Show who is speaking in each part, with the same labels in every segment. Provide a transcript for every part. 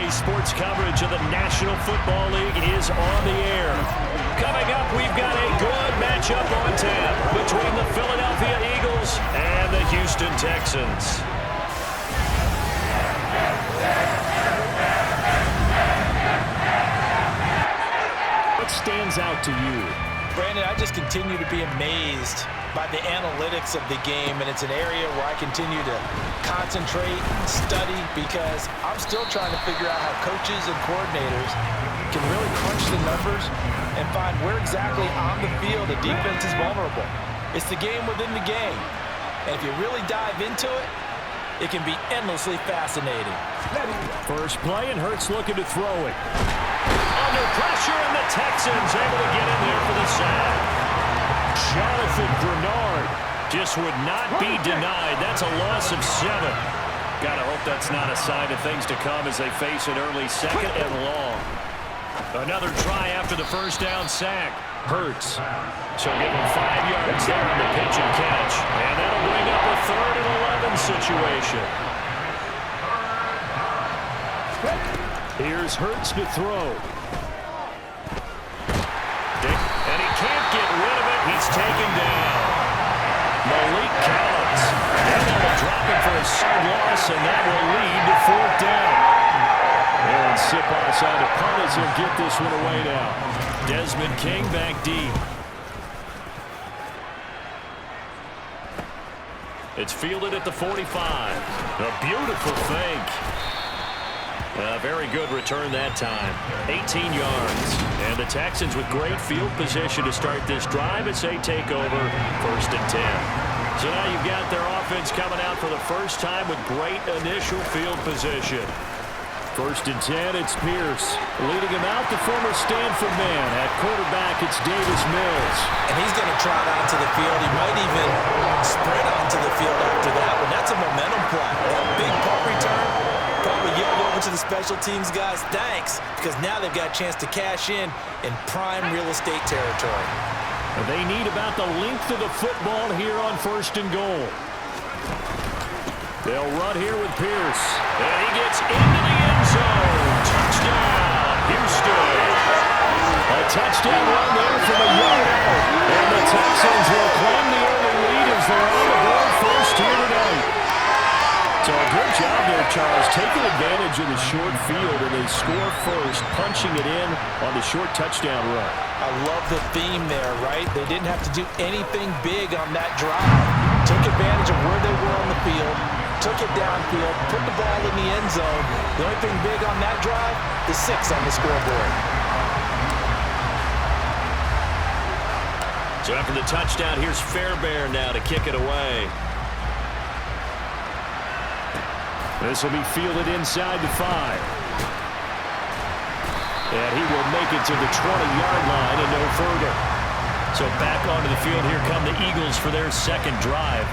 Speaker 1: EA Sports coverage of the National Football League is on the air. Coming up, we've got a good matchup on tap between the Philadelphia Eagles and the Houston Texans. What stands out to you?
Speaker 2: Brandon, I just continue to be amazed by the analytics of the game, and it's an area where I continue to concentrate, study, because I'm still trying to figure out how coaches and coordinators can really crunch the numbers and find where exactly on the field the defense is vulnerable. It's the game within the game, and if you really dive into it, it can be endlessly fascinating.
Speaker 1: First play, and Hurts looking to throw it. Under pressure, and the Texans able to get in there for the sack. Jonathan Bernard just would not be denied. That's a loss of 7. Gotta hope that's not a sign of things to come as they face an early second and long. Another try after the first down sack. Hurts. So give him 5 yards there on the pitch and catch. And that'll bring up a 3rd and 11 situation. Here's Hurts to throw. And he can't get rid of it. He's taken down. Malik Collins. And they'll drop him for a side loss, and that will lead to 4th down. And Siposs on to punt as he'll get this one away now. Desmond King back deep. It's fielded at the 45. A beautiful fake. A very good return that time. 18 yards. And the Texans with great field position to start this drive as they take over 1st and 10. So now you've got their offense coming out for the first time with great initial field position. 1st and 10, it's Pierce. Leading him out, the former Stanford man. At quarterback, it's Davis Mills.
Speaker 2: And he's going to trot onto the field. He might even sprint onto the field after that one. That's a momentum play. That big punt return probably yelled over to the special teams guys, thanks, because now they've got a chance to cash in prime real estate territory.
Speaker 1: They need about the length of the football here on 1st and goal. They'll run here with Pierce. And he gets into the end zone. Touchdown, Houston. A touchdown run there from a yard out. And the Texans will claim the early lead as they're on the board first here tonight. So a good job there, Charles, taking advantage of the short field, and they score first, punching it in on the short touchdown run.
Speaker 2: I love the theme there, right? They didn't have to do anything big on that drive. Took advantage of where they were on the field, took it downfield, put the ball in the end zone. The only thing big on that drive, the 6 on the scoreboard.
Speaker 1: So after the touchdown, here's Fairbairn now to kick it away. This will be fielded inside the 5. And he will make it to the 20-yard line and no further. So back onto the field, here come the Eagles for their second drive.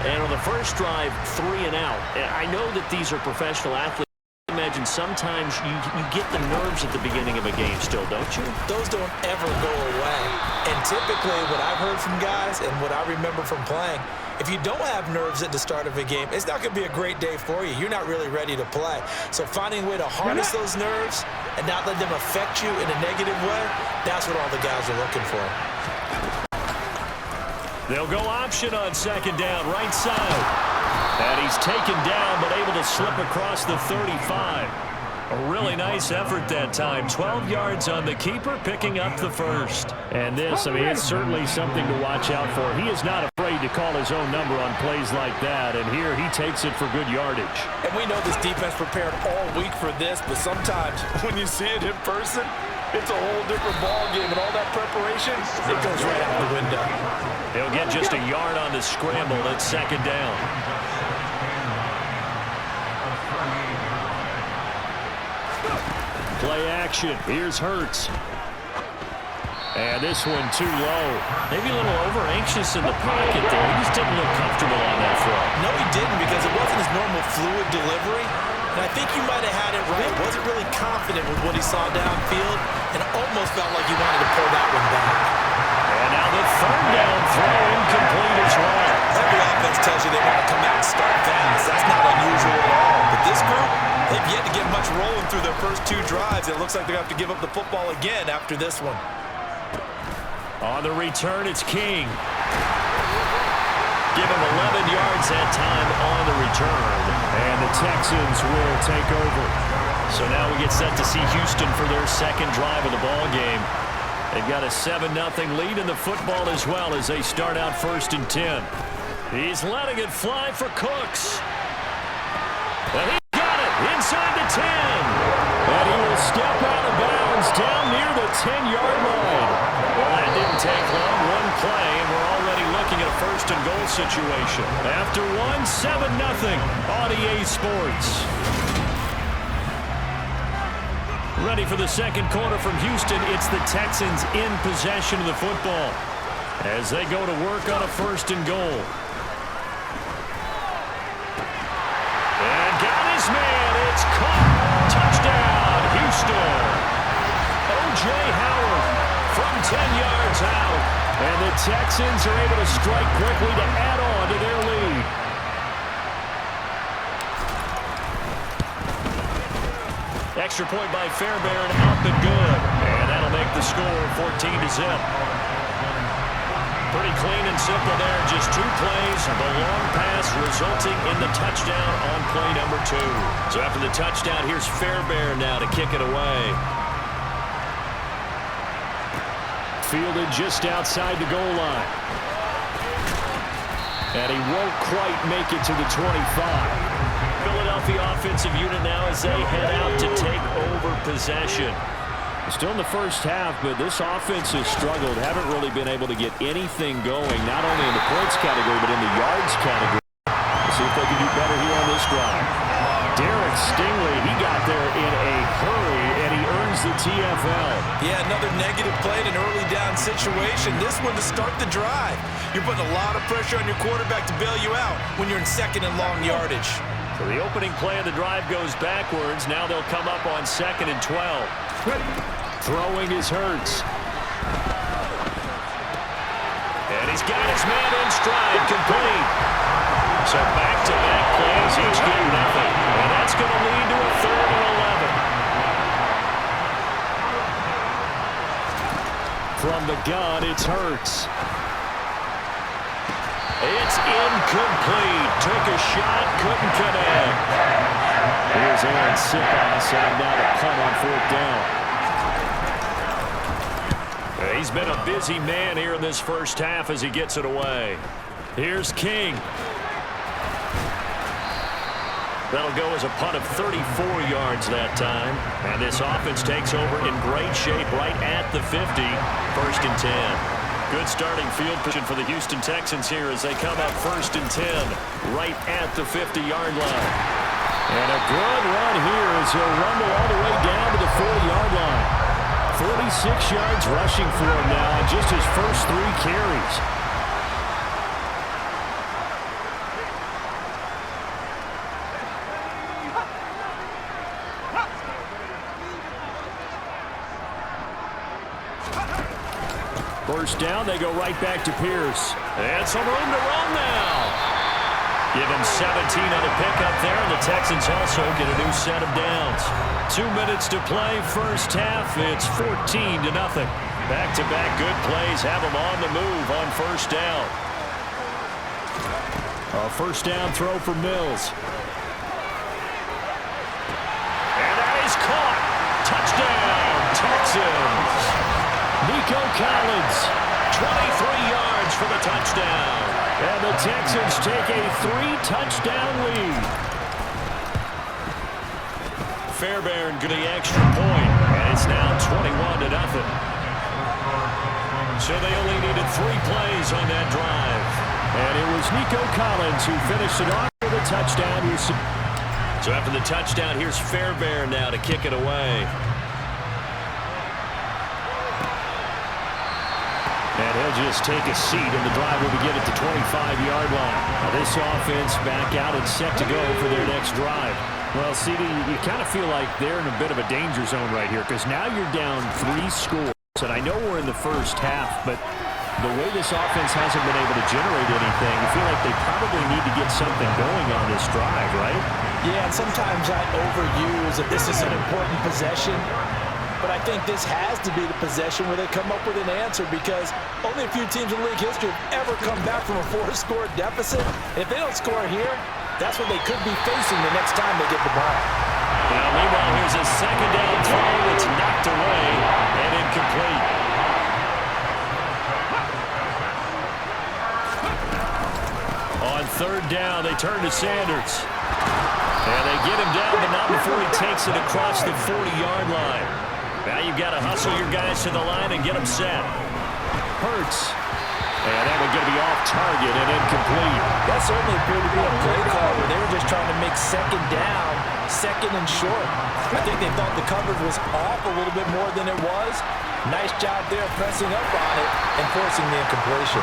Speaker 1: And on the first drive, 3 and out. And I know that these are professional athletes. I imagine sometimes you get the nerves at the beginning of a game still, don't you?
Speaker 2: Those don't ever go away. And typically what I've heard from guys and what I remember from playing, if you don't have nerves at the start of a game, it's not going to be a great day for you. You're not really ready to play. So finding a way to harness those nerves and not let them affect you in a negative way, that's what all the guys are looking for.
Speaker 1: They'll go option on 2nd down, right side. And he's taken down, but able to slip across the 35. A really nice effort that time. 12 yards on the keeper, picking up the first. And this, I mean, it's certainly something to watch out for. He is not afraid to call his own number on plays like that. And here he takes it for good yardage.
Speaker 2: And we know this defense prepared all week for this, but sometimes when you see it in person, it's a whole different ball game, and all that preparation, it goes right out the window.
Speaker 1: They'll get just a yard on the scramble at 2nd down. Play action. Here's Hurts. And this one too low. Maybe a little over-anxious in the pocket there. He just didn't look comfortable on that throw.
Speaker 2: No, he didn't, because it wasn't his normal fluid delivery. And I think you might have had it right. Wasn't really confident with what he saw downfield, and almost felt like he wanted to pull that one back.
Speaker 1: And now the 3rd down throw incomplete as well.
Speaker 2: Every offense tells you they want to come out and start fast. That's not unusual at all. But this group, They've yet to get much rolling through their first 2 drives. It looks like they're going to have to give up the football again after this one.
Speaker 1: On the return, it's King. Give him 11 yards that time on the return. And the Texans will take over. So now we get set to see Houston for their second drive of the ball game. They've got a 7-0 lead in the football as well as they start out 1st and 10. He's letting it fly for Cooks. And he got it inside the 10. And he will step out of bounds down near the 10-yard line. Well, that didn't take long. One play, and we're already looking at a 1st and goal situation. After 7-0 on EA Sports. Ready for the second quarter from Houston. It's the Texans in possession of the football as they go to work on a 1st and goal. And got his man. It's caught. Touchdown, Houston. O.J. Howard from 10 yards out. And the Texans are able to strike quickly to add on to their lead. Extra point by Fairbairn, up and good. And that'll make the score 14-0. Pretty clean and simple there. Just 2 plays. The long pass resulting in the touchdown on play number 2. So after the touchdown, here's Fairbairn now to kick it away. Fielded just outside the goal line. And he won't quite make it to the 25. Philadelphia offensive unit now as they head out to take over possession. Still in the first half, but this offense has struggled. Haven't really been able to get anything going, not only in the points category, but in the yards category. We'll see if they can do better here on this drive. Derek Stingley, he got there in a hurry, and he earns the TFL.
Speaker 2: Yeah, another negative play in an early down situation. This one to start the drive. You're putting a lot of pressure on your quarterback to bail you out when you're in 2nd and long yardage.
Speaker 1: So the opening play of the drive goes backwards. Now they'll come up on 2nd and 12. Throwing is Hurts. And he's got his man in stride, complete. So back-to-back plays, each get nothing. And that's going to lead to a 3rd and 11. From the gun, it's Hurts. It's incomplete. Took a shot, couldn't connect. Here's Aaron Sipas out now to punt on 4th down. He's been a busy man here in this first half as he gets it away. Here's King. That'll go as a punt of 34 yards that time. And this offense takes over in great shape right at the 50. 1st and 10. Good starting field position for the Houston Texans here as they come up 1st and 10 right at the 50-yard line. And a good run here as he'll rumble all the way down to the 40-yard line. 46 yards rushing for him now on just his first 3 carries. First down, they go right back to Pierce. And some room to run now. Give him 17 on the pickup there, and the Texans also get a new set of downs. 2 minutes to play, first half. It's 14-0. Back-to-back good plays have them on the move on 1st down. A 1st down throw for Mills. And that is caught. Touchdown, Texans. Nico Collins, 23 yards for the touchdown. And the Texans take a 3-touchdown lead. Fairbairn getting the extra point, and it's now 21-0. So they only needed 3 plays on that drive. And it was Nico Collins who finished it off with a touchdown. So after the touchdown, here's Fairbairn now to kick it away. And he'll just take a seat, and the drive will begin at the 25-yard line. Now this offense back out and set to go for their next drive. Well, CD, you kind of feel like they're in a bit of a danger zone right here because now you're down 3 scores. And I know we're in the first half, but the way this offense hasn't been able to generate anything, I feel like they probably need to get something going on this drive, right?
Speaker 2: Yeah, and sometimes I overuse that this is an important possession, but I think this has to be the possession where they come up with an answer, because only a few teams in league history have ever come back from a 4-score deficit. And if they don't score here, that's what they could be facing the next time they get the ball.
Speaker 1: Well, meanwhile, here's a second down throw that's knocked away and incomplete. On third down, they turn to Sanders. And they get him down, but not before he takes it across the 40-yard line. Now you've got to hustle your guys to the line and get them set. Hurts. And that one going to be off target and incomplete.
Speaker 2: That certainly appeared to be a play call where they were just trying to make second down, second and short. I think they thought the coverage was off a little bit more than it was. Nice job there pressing up on it and forcing the incompletion.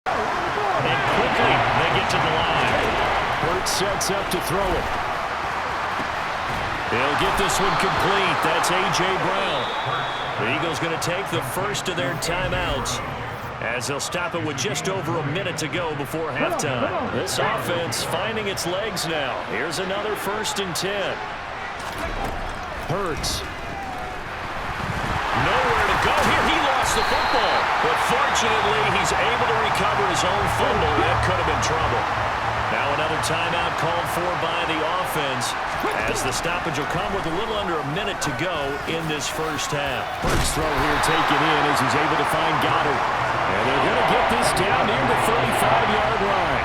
Speaker 1: And quickly they get to the line. Hurts sets up to throw it. They'll get this one complete. That's A.J. Brown. The Eagles going to take the first of their timeouts, as they'll stop it with just over a minute to go before halftime. This offense finding its legs now. Here's another 1st and 10. Hurts. Nowhere to go here. He lost the football. But fortunately, he's able to recover his own fumble. That could have been trouble. Now another timeout called for by the offense, as the stoppage will come with a little under a minute to go in this first half. Hurts throw here taken in as he's able to find Goddard. And they're going to get this down near the 35-yard line.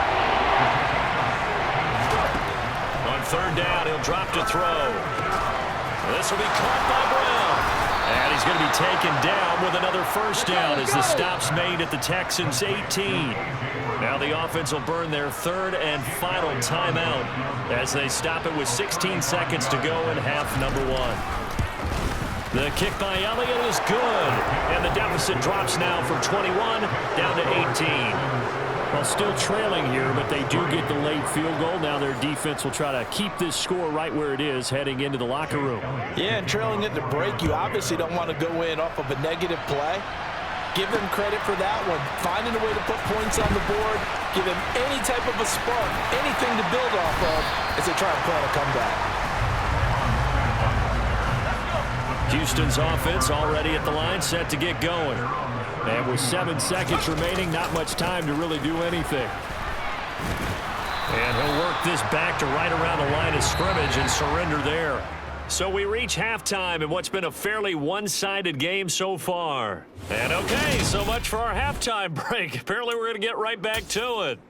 Speaker 1: On third down, he'll drop to throw. This will be caught by Brown. And he's going to be taken down with another first down as the stop's made at the Texans' 18. Now the offense will burn their third and final timeout as they stop it with 16 seconds to go in half number 1. The kick by Elliott is good, and the deficit drops now from 21 down to 18. Well, still trailing here, but they do get the late field goal. Now their defense will try to keep this score right where it is heading into the locker room. Yeah, and trailing at the break, you obviously don't want to go in off of a negative play. Give them credit for that one. Finding a way to put points on the board, give them any type of a spark, anything to build off of as they try and plan a comeback. Houston's offense already at the line, set to get going. And with 7 seconds remaining, not much time to really do anything. And he'll work this back to right around the line of scrimmage and surrender there. So we reach halftime in what's been a fairly one-sided game so far. And okay, so much for our halftime break. Apparently we're going to get right back to it.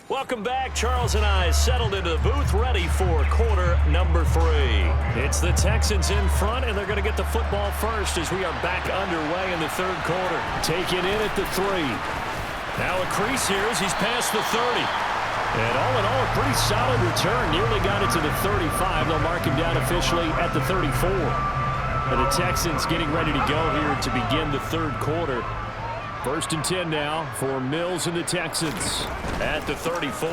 Speaker 1: Welcome back. Charles and I settled into the booth, ready for quarter number 3. It's the Texans in front, and they're going to get the football first as we are back underway in the third quarter. Taken in at the 3. Now a crease here as he's past the 30. And all in all, a pretty solid return. Nearly got it to the 35. They'll mark him down officially at the 34. And the Texans getting ready to go here to begin the third quarter. 1st and 10 now for Mills and the Texans at the 34.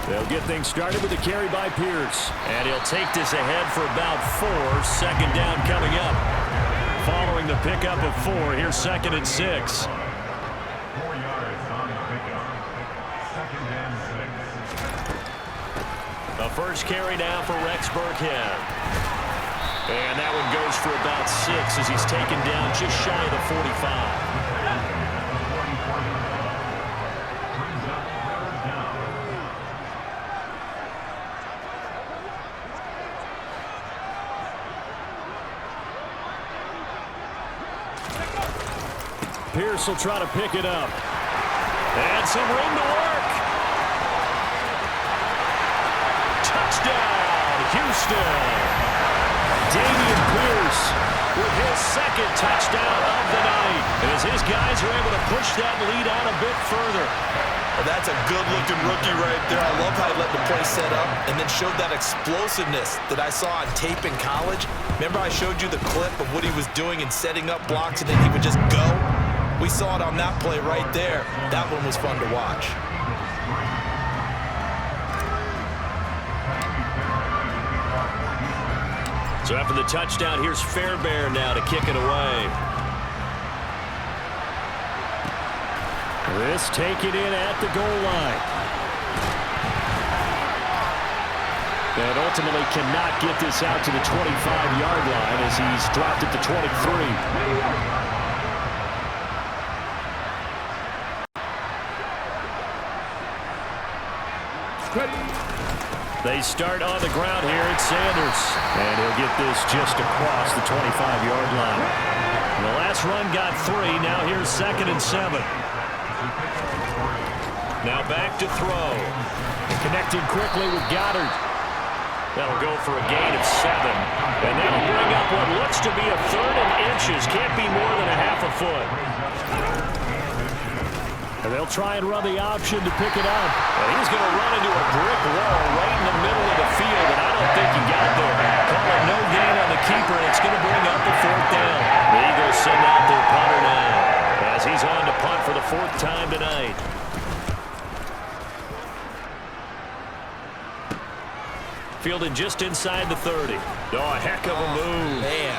Speaker 1: They'll get things started with a carry by Pierce. And he'll take this ahead for about 4. Second down coming up. Following the pickup of 4, here's 2nd and 6. The first carry now for Rex Burkhead. And that one goes for about 6 as he's taken down just shy of the 45. Pierce will try to pick it up. And some room to work. Touchdown, Houston. Dameon Pierce with his 2nd touchdown of the night, as his guys are able to push that lead out a bit further.
Speaker 2: Well, that's a good-looking rookie right there. I love how he let the play set up and then showed that explosiveness that I saw on tape in college. Remember I showed you the clip of what he was doing and setting up blocks, and then he would just go? We saw it on that play right there. That one was fun to watch. So after the touchdown, here's Fairbairn now to kick it away.
Speaker 1: This taken in at the goal line. And ultimately cannot get this out to the 25-yard line as he's dropped it to 23. They start on the ground here at Sanders. And he'll get this just across the 25-yard line. The last run got 3. Now here's 2nd and 7. Now back to throw. Connecting quickly with Goddard. That'll go for a gain of 7. And that'll bring up what looks to be a 3rd and inches. Can't be more than a half a foot. And they'll try and run the option to pick it up. And he's going to run into a brick wall right in the middle of the field, and I don't think he got there. Call it no gain on the keeper, and it's going to bring up the 4th down. The Eagles send out their punter now as he's on to punt for the 4th time tonight. Fielded just inside the 30. Oh, a heck of a move.
Speaker 2: Man.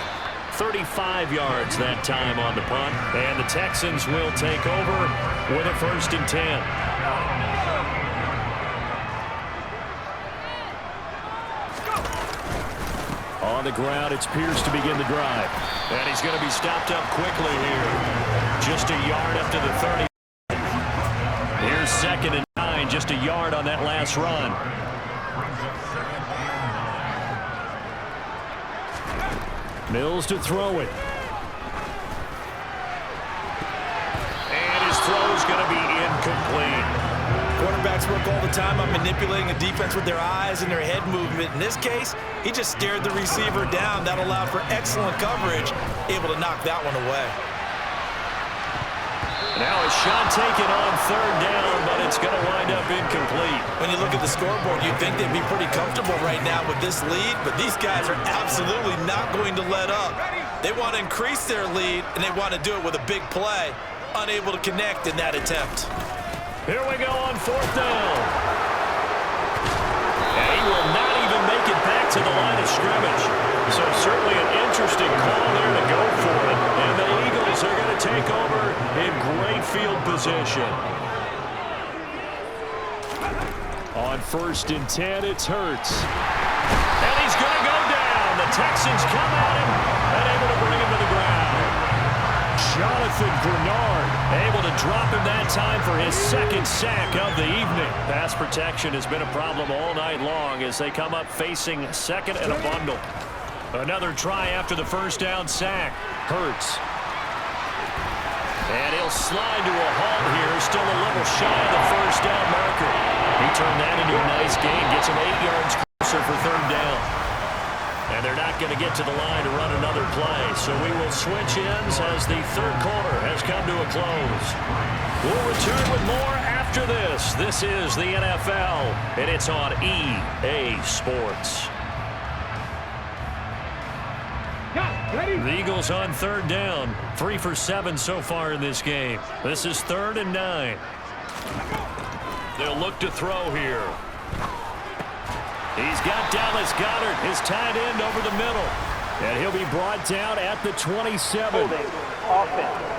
Speaker 1: 35 yards that time on the punt. And the Texans will take over with a 1st and 10. On the ground, it's Pierce to begin the drive. And he's going to be stopped up quickly here. Just a yard up to the 30. Here's 2nd and 9, just a yard on that last run. Mills to throw it. And his throw is going to be incomplete.
Speaker 2: Quarterbacks work all the time on manipulating a defense with their eyes and their head movement. In this case, he just stared the receiver down. That allowed for excellent coverage, able to knock that one away.
Speaker 1: Now a shot taken on 3rd down, but it's going to wind up incomplete.
Speaker 2: When you look at the scoreboard, you'd think they'd be pretty comfortable right now with this lead, but these guys are absolutely not going to let up. They want to increase their lead, and they want to do it with a big play. Unable to connect in that attempt.
Speaker 1: Here we go on 4th down. And he will not even make it back to the line of scrimmage. So certainly an interesting call there to go for it. And the Eagles are going to take over in great field position. On 1st and 10, it's Hurts. And he's going to go down. The Texans come at him and able to bring him to the ground. Jonathan Bernard able to drop him that time for his 2nd sack of the evening. Pass protection has been a problem all night long as they come up facing 2nd and a bundle. Another try after the 1st down sack. Hurts. And he'll slide to a halt here, still a little shy of the 1st down marker. He turned that into a nice gain, gets him 8 yards closer for 3rd down. And they're not going to get to the line to run another play, so we will switch ends as the 3rd quarter has come to a close. We'll return with more after this. This is the NFL, and it's on EA Sports. The Eagles on 3rd down. 3 for 7 so far in this game. This is 3rd and 9. They'll look to throw here. He's got Dallas Goedert, his tight end, over the middle. And he'll be brought down at the 27.
Speaker 3: Offense.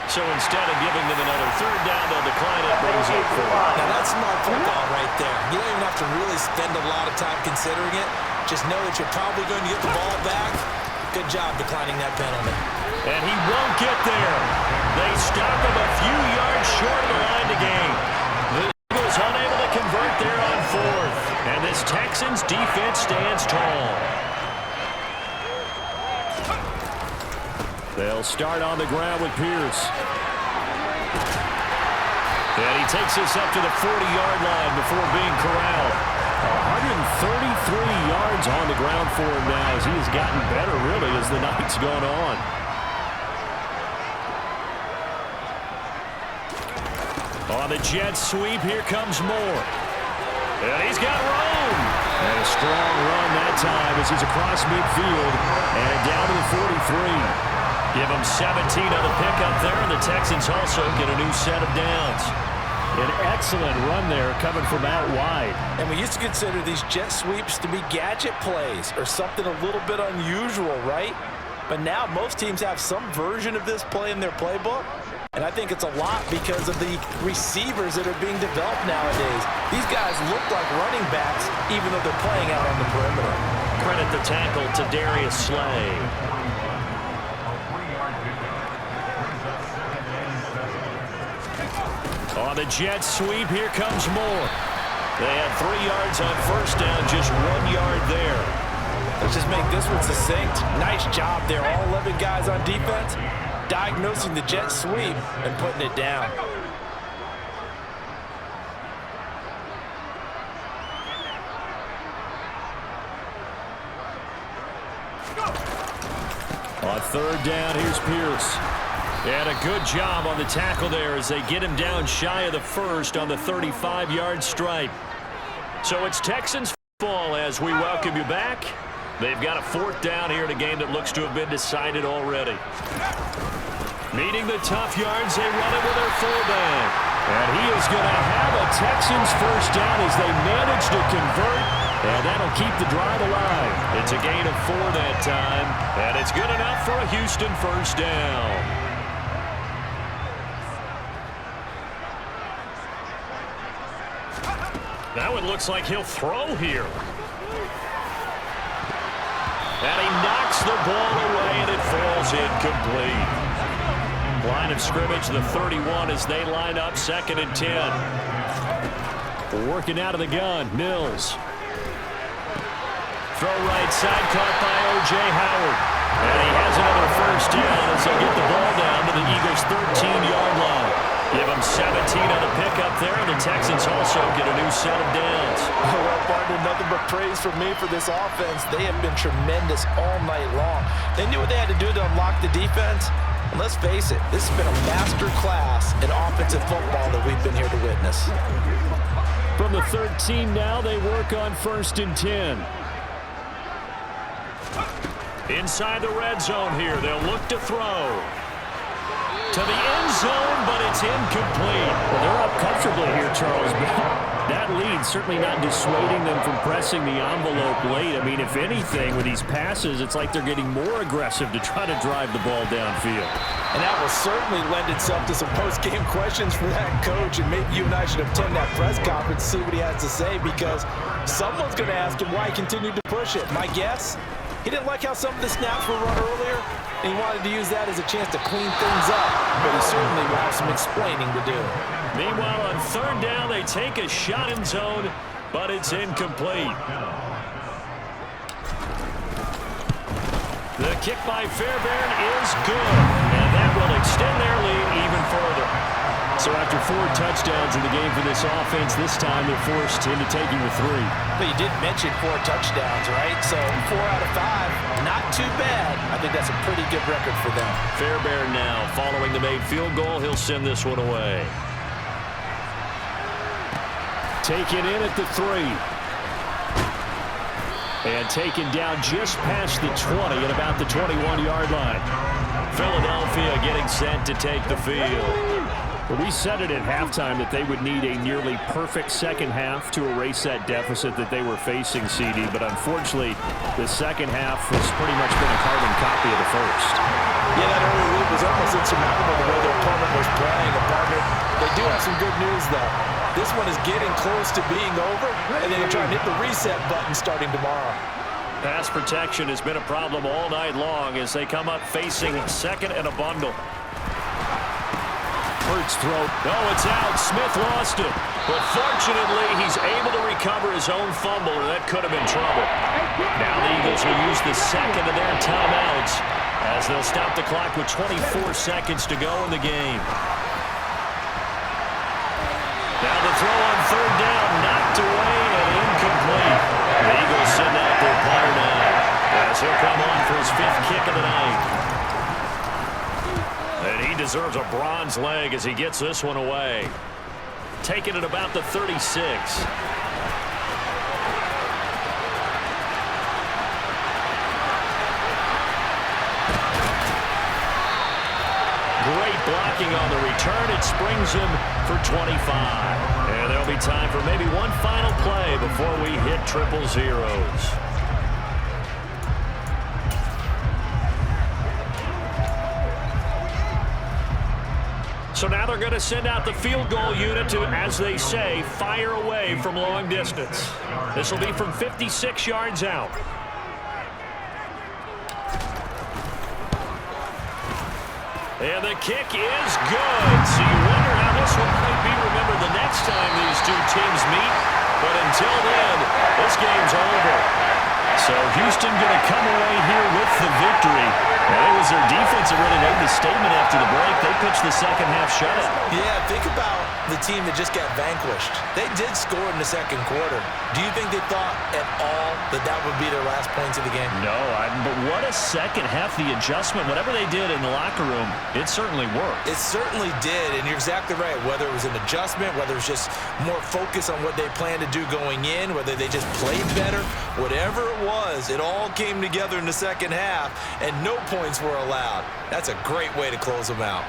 Speaker 1: So instead of giving them another 3rd down, they'll decline it. Brings up 4.
Speaker 2: Now that's smart football right there. You don't even have to really spend a lot of time considering it. Just know that you're probably going to get the ball back. Good job declining that penalty.
Speaker 1: And he won't get there. They stop him a few yards short of the line to gain. The Eagles unable to convert there on 4th. And this Texans defense stands tall. They'll start on the ground with Pierce. And he takes this up to the 40-yard line before being corralled. 133 yards on the ground for him now as he has gotten better, really, as the night's gone on. On the jet sweep, here comes Moore. And he's got room. And a strong run that time as he's across midfield and down to the 43. Give them 17 on the pickup there, and the Texans also get a new set of downs. An excellent run there coming from out wide.
Speaker 2: And we used to consider these jet sweeps to be gadget plays or something a little bit unusual, right? But now most teams have some version of this play in their playbook. And I think it's a lot because of the receivers that are being developed nowadays. These guys look like running backs even though they're playing out on the perimeter.
Speaker 1: Credit the tackle to Darius Slay. On the jet sweep, here comes more. They had 3 yards on first down, just 1 yard there.
Speaker 2: Let's just make this one succinct. Nice job there, all 11 guys on defense, diagnosing the jet sweep and putting it down.
Speaker 1: On third down, here's Pierce. And a good job on the tackle there as they get him down shy of the first on the 35-yard stripe. So it's Texans football as we welcome you back. They've got a 4th down here in a game that looks to have been decided already. Needing the tough yards, they run it with their fullback. And he is going to have a Texans first down as they manage to convert. And that'll keep the drive alive. It's a gain of 4 that time. And it's good enough for a Houston first down. Now it looks like he'll throw here. And he knocks the ball away, and it falls incomplete. Line of scrimmage, the 31, as they line up 2nd and 10. Working out of the gun, Mills. Throw right side, caught by O.J. Howard. And he has another first down as they get the ball down to the Eagles' 13-yard line. Give them 17 on the pickup there, and the Texans also get a new set of downs.
Speaker 2: Well, partner, nothing but praise from me for this offense. They have been tremendous all night long. They knew what they had to do to unlock the defense. And let's face it, this has been a master class in offensive football that we've been here to witness.
Speaker 1: From the 13 now, they work on 1st and 10. Inside the red zone here, they'll look to throw. To the end zone, but it's incomplete.
Speaker 4: Well, they're up comfortably here, Charles, but that lead certainly not dissuading them from pressing the envelope late. I mean, if anything, with these passes, it's like they're getting more aggressive to try to drive the ball downfield.
Speaker 2: And that will certainly lend itself to some post-game questions for that coach, and maybe you and I should attend that press conference to see what he has to say, because someone's going to ask him why he continued to push it. My guess, he didn't like how some of the snaps were run earlier, and he wanted to use that as a chance to clean things up, but he certainly will have some explaining to do.
Speaker 1: Meanwhile, on 3rd down, they take a shot in zone, but it's incomplete. The kick by Fairbairn is good, and that will extend their lead even further. So after 4 touchdowns in the game for this offense, this time they're forced into taking the 3.
Speaker 2: But you did mention 4 touchdowns, right? So 4 out of 5, not too bad. I think that's a pretty good record for them.
Speaker 1: Fairbairn now, following the made field goal, he'll send this one away. Taken in at the 3. And taken down just past the 20 at about the 21-yard line. Philadelphia getting set to take the field.
Speaker 4: Well, we said it at halftime that they would need a nearly perfect second half to erase that deficit that they were facing, CD. But unfortunately, the second half has pretty much been a carbon copy of the first.
Speaker 2: Yeah, that early lead was almost insurmountable the way their opponent was playing. Partner, they do have some good news, though. This one is getting close to being over, and they're going to try and hit the reset button starting tomorrow.
Speaker 1: Pass protection has been a problem all night long as they come up facing 2nd and a bundle. Hurts throw. No, it's out. Smith lost it. But fortunately, he's able to recover his own fumble, and that could have been trouble. Now the Eagles will use the 2nd of their timeouts as they'll stop the clock with 24 seconds to go in the game. Now the throw on 3rd down, knocked away and incomplete. The Eagles send out their punter now as he'll come on for his 5th kick of the night. And he deserves a bronze leg as he gets this one away. Taking it about the 36. Great blocking on the return. It springs him for 25. And there'll be time for maybe one final play before we hit triple zeros. So now they're going to send out the field goal unit to, as they say, fire away from long distance. This will be from 56 yards out. And the kick is good. So you wonder how this one might be remembered the next time these two teams meet. But until then, this game's over. So Houston going to come away here with the victory. And it was their defense that really made the statement after the break. They pitched the second half shutout.
Speaker 2: Yeah, think about the team that just got vanquished. They did score in the second quarter. Do you think they thought at all that that would be their last points of the game?
Speaker 1: No, but what a second half, the adjustment. Whatever they did in the locker room, it certainly worked.
Speaker 2: It certainly did, and you're exactly right. Whether it was an adjustment, whether it was just more focus on what they planned to do going in, whether they just played better, whatever it was, it all came together in the second half, and no points were allowed. That's a great way to close them out.